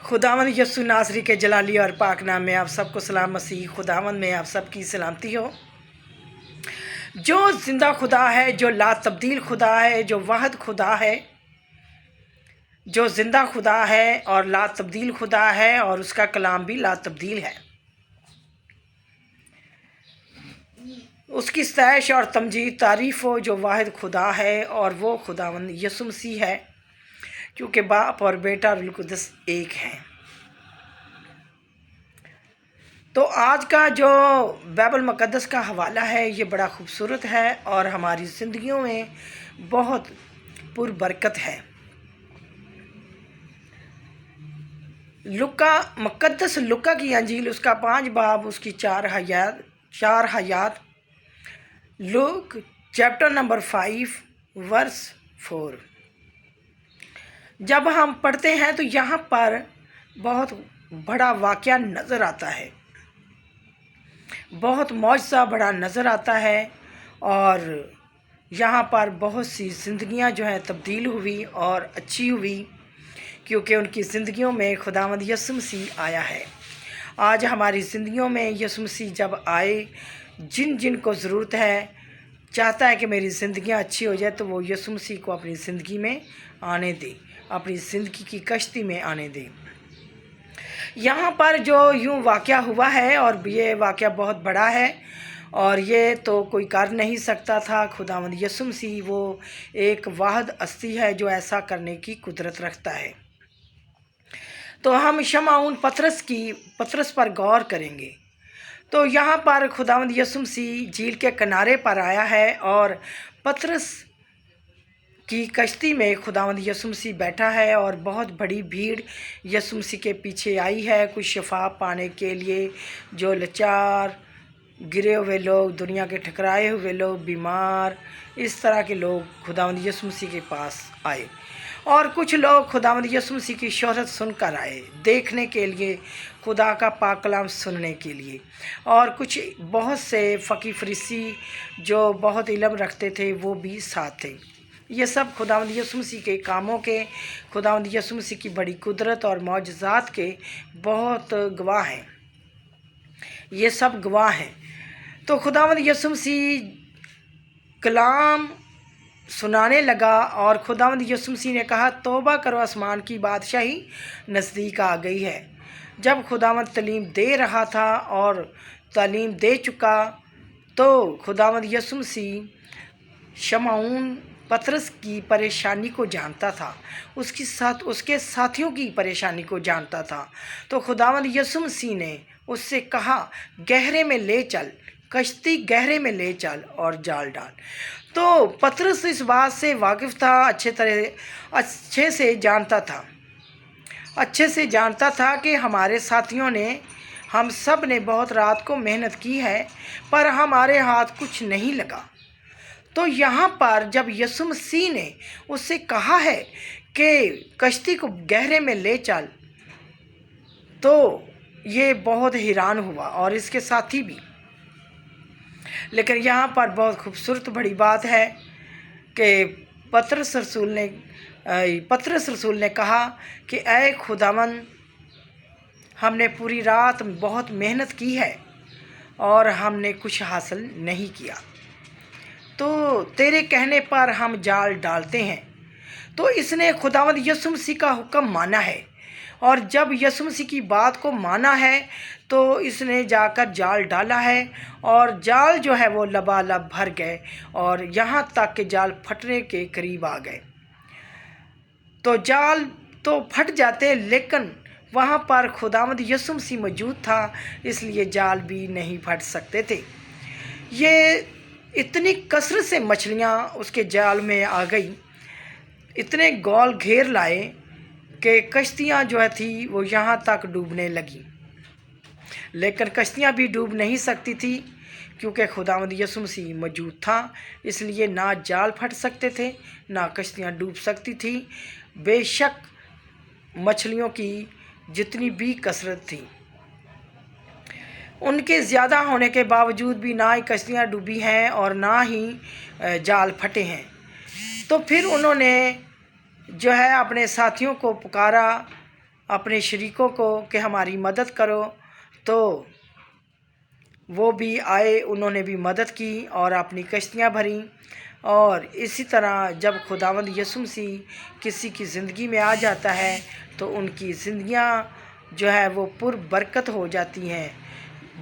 खुदावंद यसु नासरी के जलाली और पाक नाम में आप सबको सलाम। मसीह खुदावंद में आप सबकी सलामती हो। जो ज़िंदा खुदा है, जो ला तब्दील खुदा है, जो वाहिद खुदा है, जो ज़िंदा खुदा है और ला तब्दील खुदा है, और उसका कलाम भी ला तब्दील है। उसकी सतैश और तमजीद तारीफ़ हो जो वाहिद खुदा है, और वो खुदावंद यसु मसीह है, क्योंकि बाप और बेटा रूह कुद्दस एक हैं। तो आज का जो बाइबल मुक़द्दस का हवाला है ये बड़ा खूबसूरत है और हमारी ज़िंदगियों में बहुत पुरबरकत है। मुक़द्दस लुका की अंजील उसका 5 बाब उसकी 4 हयात लुक चैप्टर नंबर 5 वर्स 4 जब हम पढ़ते हैं तो यहाँ पर बहुत बड़ा वाक़या नज़र आता है, बहुत मौजज़ा बड़ा नज़र आता है, और यहाँ पर बहुत सी ज़िंदगियाँ जो हैं तब्दील हुई और अच्छी हुई, क्योंकि उनकी ज़िंदगियों में खुदावंद यसु मसीह आया है। आज हमारी ज़िंदगियों में यसु मसीह जब आए, जिन जिन को ज़रूरत है, चाहता है कि मेरी ज़िंदगियाँ अच्छी हो जाए, तो वो यसु मसीह को अपनी ज़िंदगी में आने दे, अपनी ज़िंदगी की कश्ती में आने दे। यहाँ पर जो यूँ वाक़या हुआ है, और ये वाक़या बहुत बड़ा है, और ये तो कोई कर नहीं सकता था। खुदावंद यसु मसीह वो एक वाहिद हस्ती है जो ऐसा करने की कुदरत रखता है। तो हम शमौन पतरस पर गौर करेंगे। तो यहाँ पर खुदावंद यसु मसीह झील के किनारे पर आया है, और पतरस की कश्ती में खुदावंद यसु मसीह बैठा है, और बहुत बड़ी भीड़ यसु मसीह के पीछे आई है कुछ शिफा पाने के लिए। जो लाचार, गिरे हुए लोग, दुनिया के ठकराए हुए लोग, बीमार, इस तरह के लोग खुदावंद यसु मसीह के पास आए, और कुछ लोग खुदावंद यसु मसीह की शोहरत सुनकर आए, देखने के लिए, खुदा का पाक कलाम सुनने के लिए। और कुछ बहुत से फ़की फरीसी जो बहुत इल्म रखते थे वो भी साथ थे। ये सब खुदावंद यसु मसीह के कामों के, खुदावंद यसु मसीह की बड़ी कुदरत और मौजज़ात के बहुत गवाह हैं। ये सब गवाह हैं। तो खुदावंद यसु मसीह कलाम सुनाने लगा, और खुदावंद यसु मसीह ने कहा, तौबा करो, आसमान की बादशाही नज़दीक आ गई है। जब खुदावंद तालीम दे रहा था और तालीम दे चुका, तो खुदावंद यसु मसीह शमौन पतरस की परेशानी को जानता था, उसके साथियों की परेशानी को जानता था। तो खुदावंद यसु मसीह ने उससे कहा, गहरे में ले चल, कश्ती गहरे में ले चल और जाल डाल। तो पतरस इस बात से वाकिफ़ था, अच्छे से जानता था कि हमारे साथियों ने, हम सब ने बहुत रात को मेहनत की है, पर हमारे हाथ कुछ नहीं लगा। तो यहाँ पर जब यसु मसीह ने उससे कहा है कि कश्ती को गहरे में ले चल, तो ये बहुत हैरान हुआ, और इसके साथी भी। लेकिन यहाँ पर बहुत खूबसूरत बड़ी बात है कि पतरस रसूल ने कहा कि ऐ खुदावंद, हमने पूरी रात बहुत मेहनत की है और हमने कुछ हासिल नहीं किया, तो तेरे कहने पर हम जाल डालते हैं। तो इसने खुदावंद यसु मसीह का हुक्म माना है, और जब यसु मसीह की बात को माना है तो इसने जाकर जाल डाला है, और जाल जो है वो लबालब भर गए, और यहाँ तक कि जाल फटने के करीब आ गए। तो जाल तो फट जाते, लेकिन वहाँ पर खुदावंद यसु मसीह मौजूद था, इसलिए जाल भी नहीं फट सकते थे। ये इतनी कसरत से मछलियाँ उसके जाल में आ गई, इतने गोल घेर लाए कि कश्तियाँ जो है थी वो यहाँ तक डूबने लगी। लेकिन कश्तियाँ भी डूब नहीं सकती थी, क्योंकि खुदावंद यसु मसीह मौजूद था, इसलिए ना जाल फट सकते थे, ना कश्तियाँ डूब सकती थी, बेशक मछलियों की जितनी भी कसरत थी। उनके ज़्यादा होने के बावजूद भी ना ही कश्तियाँ डूबी हैं और ना ही जाल फटे हैं। तो फिर उन्होंने जो है अपने साथियों को पुकारा अपने शरीकों को कि हमारी मदद करो, तो वो भी आए, उन्होंने भी मदद की और अपनी कश्तियाँ भरी। और इसी तरह जब खुदावंद यीशु मसीह किसी की ज़िंदगी में आ जाता है तो उनकी ज़िंदगियाँ जो है वो बरकत हो जाती हैं,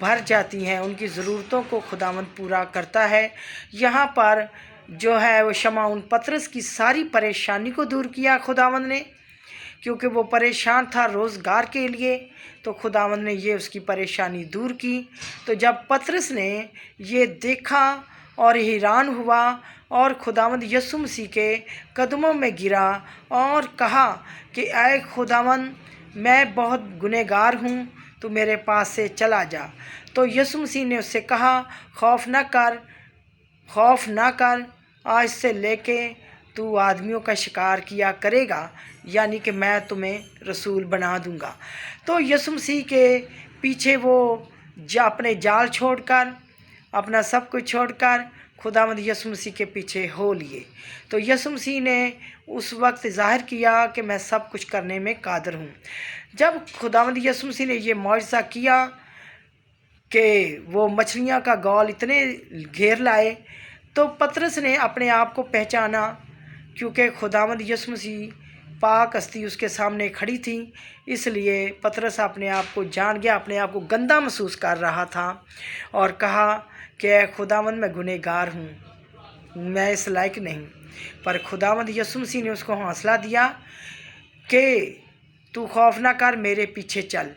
भर जाती हैं, उनकी ज़रूरतों को खुदावंद पूरा करता है। यहाँ पर जो है वो शमौन पतरस की सारी परेशानी को दूर किया खुदावंद ने, क्योंकि वो परेशान था रोज़गार के लिए, तो खुदावंद ने ये उसकी परेशानी दूर की। तो जब पतरस ने ये देखा और हैरान हुआ और खुदावंद यीशु मसीह के कदमों में गिरा और कहा कि ऐ खुदावंद, मैं बहुत गुनहगार हूँ, तू मेरे पास से चला जा। तो यीशु मसीह ने उससे कहा, खौफ ना कर, आज से लेके तू आदमियों का शिकार किया करेगा, यानी कि मैं तुम्हें रसूल बना दूंगा। तो यीशु मसीह के पीछे वो अपने जाल छोड़कर, अपना सब कुछ छोड़कर खुदावंद यीशु मसीह के पीछे हो लिए। तो यीशु मसीह ने उस वक्त ज़ाहिर किया कि मैं सब कुछ करने में कादिर हूँ। जब खुदावंद यीशु मसीह ने ये मौजज़ा किया कि वो मछलियाँ का गौल इतने घेर लाए, तो पतरस ने अपने आप को पहचाना, क्योंकि खुदावंद यीशु मसीह पाक हस्ती उसके सामने खड़ी थी, इसलिए पतरस अपने आप को जान गया, अपने आप को गंदा महसूस कर रहा था और कहा कि खुदावंद, मैं गुनहगार हूँ, मैं इस लायक नहीं। पर खुदावंद यीशु मसीह ने उसको हौसला दिया कि तू खौफ ना कर, मेरे पीछे चल।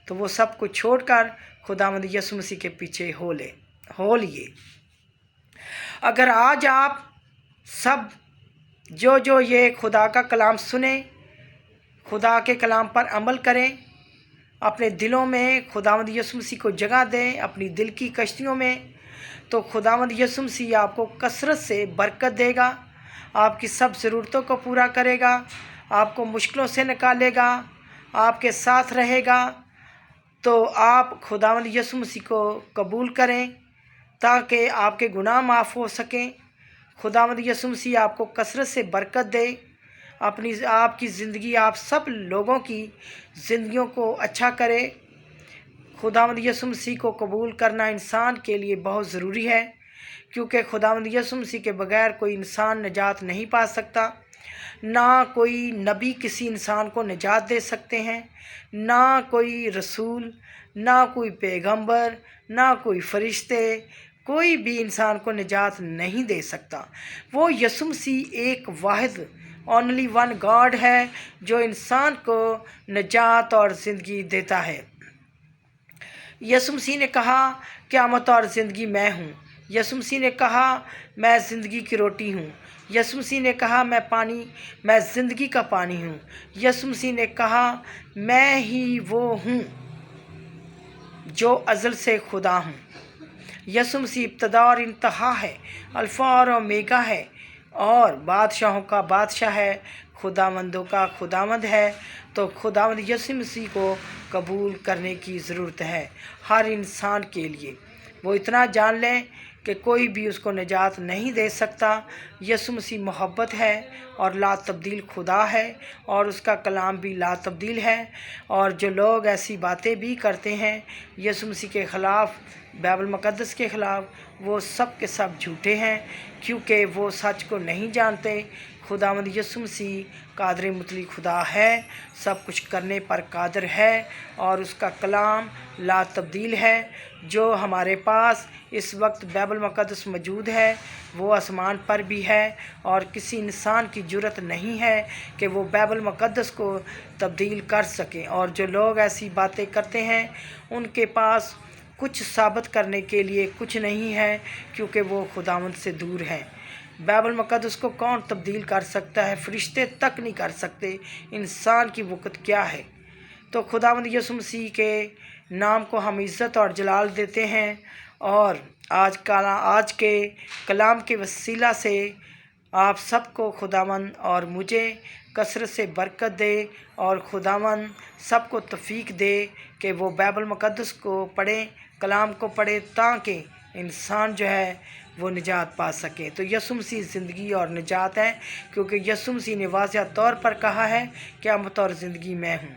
तो वो सब कुछ छोड़कर खुदावंद यीशु मसीह के पीछे हो लिए। अगर आज आप सब जो ये खुदा का कलाम सुने, खुदा के कलाम पर अमल करें, अपने दिलों में खुदावंद यीशु मसीह को जगह दें अपनी दिल की कश्तियों में, तो खुदावंद यीशु मसीह आपको कसरत से बरकत देगा, आपकी सब ज़रूरतों को पूरा करेगा, आपको मुश्किलों से निकालेगा, आपके साथ रहेगा। तो आप खुदावंद यीशु मसीह को कबूल करें ताकि आपके गुनाह माफ़ हो सकें। खुदावंद यीशु मसीह आपको कसरत से बरकत दे, आपकी ज़िंदगी, आप सब लोगों की ज़िंदगियों को अच्छा करे। खुदावंद यीशु मसीह को कबूल करना इंसान के लिए बहुत ज़रूरी है, क्योंकि खुदावंद यीशु मसीह के बगैर कोई इंसान निजात नहीं पा सकता। ना कोई नबी किसी इंसान को निजात दे सकते हैं, ना कोई रसूल, ना कोई पैगंबर, ना कोई फरिश्ते, कोई भी इंसान को निजात नहीं दे सकता। वो यीशु मसीह एक वाहिद ओनली वन गॉड है जो इंसान को निजात और ज़िंदगी देता है। यीशु मसीह ने कहा, क़यामत और ज़िंदगी मैं हूँ। यीशु मसीह ने कहा, मैं ज़िंदगी की रोटी हूँ। यीशु मसीह ने कहा, मैं ज़िंदगी का पानी हूँ। यीशु मसीह ने कहा, मैं ही वो हूँ जो अज़ल से खुदा हूँ। यीशु मसीह इब्तिदा और इंतहा है, अल्फ़ा और ओमेगा है, और बादशाहों का बादशाह है, खुदावंदों का खुदावंद है। तो खुदावंद यीशु मसीह को कबूल करने की ज़रूरत है हर इंसान के लिए। वो इतना जान लें कि कोई भी उसको निजात नहीं दे सकता। यीशु मसीह मोहब्बत है और ला तब्दील खुदा है, और उसका कलाम भी ला तब्दील है। और जो लोग ऐसी बातें भी करते हैं यीशु मसीह के ख़िलाफ़, बाइबल मुक़द्दस के ख़िलाफ़, वो सब के सब झूठे हैं, क्योंकि वो सच को नहीं जानते। खुदावंद यीशु मसीह कादिर मुतलक खुदा है, सब कुछ करने पर कादिर है, और उसका कलाम ला तब्दील है। जो हमारे पास इस वक्त बाइबल मुक़द्दस मौजूद है वो आसमान पर भी है, और किसी इंसान की जुर्रत नहीं है कि वो बाइबल मुक़द्दस को तब्दील कर सकें। और जो लोग ऐसी बातें करते हैं उनके पास कुछ साबित करने के लिए कुछ नहीं है, क्योंकि वो खुदावंद से दूर हैं। बाइबल मुक़द्दस को कौन तब्दील कर सकता है? फरिश्ते तक नहीं कर सकते, इंसान की वक़्त क्या है। तो खुदावंद यीशु मसीह के नाम को हम इज़्ज़त और जलाल देते हैं, और आज के कलाम के वसीला से आप सबको खुदावंद और मुझे कसरत से बरकत दे, और खुदावंद सबको तौफीक दे कि वो बाइबल मुक़द्दस को पढ़ें, कलाम को पढ़ें, ताकि इंसान जो है वो निजात पा सके। तो यीशु मसीह ज़िंदगी और निजात है, क्योंकि यीशु मसीह ने वाज़िह तौर पर कहा है, क़यामत और ज़िंदगी मैं हूँ।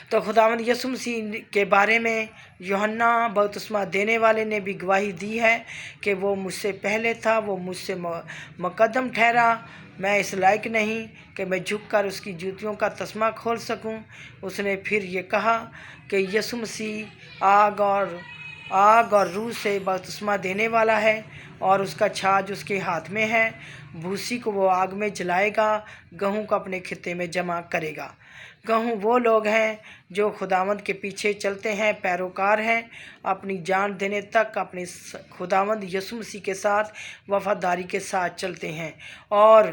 تو خداوند یسوع مسیح کے بارے میں یوحنا بپتسمہ دینے والے نے بھی گواہی دی ہے کہ وہ مجھ سے پہلے تھا، وہ مجھ سے مقدم ٹھہرا، میں اس لائق نہیں کہ میں جھک کر اس کی جوتیوں کا تسمہ کھول سکوں۔ اس نے پھر یہ کہا کہ یسوع مسیح آگ اور روح سے بپتسمہ دینے والا ہے، اور اس کا چھاج اس کے ہاتھ میں ہے۔ بھوسی کو وہ آگ میں جلائے گا، گہوں کو اپنے خطے میں جمع کرے گا۔ گہوں وہ لوگ ہیں جو خداوند کے پیچھے چلتے ہیں، پیروکار ہیں، اپنی جان دینے تک اپنے خداوند یسوع مسیح کے ساتھ وفاداری کے ساتھ چلتے ہیں۔ اور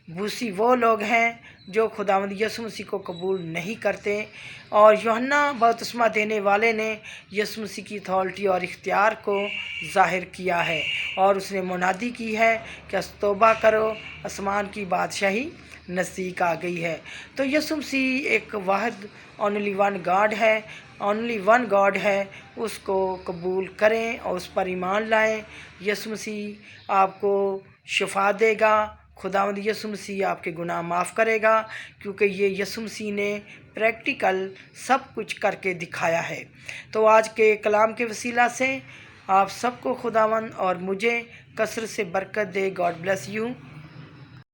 بھوسی وہ لوگ ہیں جو خداوند یسوع مسیح کو قبول نہیں کرتے۔ اور یوحنا بپتسمہ دینے والے نے یسوع مسیح کی اتھارٹی اور اختیار کو ظاہر کیا ہے، اور اس نے منادی کی ہے کہ توبہ کرو، آسمان کی بادشاہی نزدیک آ گئی ہے۔ تو یسوع مسیح ایک واحد اونلی ون گاڈ ہے، اس کو قبول کریں اور اس پر ایمان لائیں۔ یسوع مسیح آپ کو شفا دے گا، خداوند یسوع مسیح آپ کے گناہ معاف کرے گا، کیونکہ یہ یسوع مسیح نے پریکٹیکل سب کچھ کر کے دکھایا ہے۔ تو آج کے کلام کے وسیلہ سے آپ سب کو خداوند اور مجھے کثرت سے برکت دے۔ God bless you.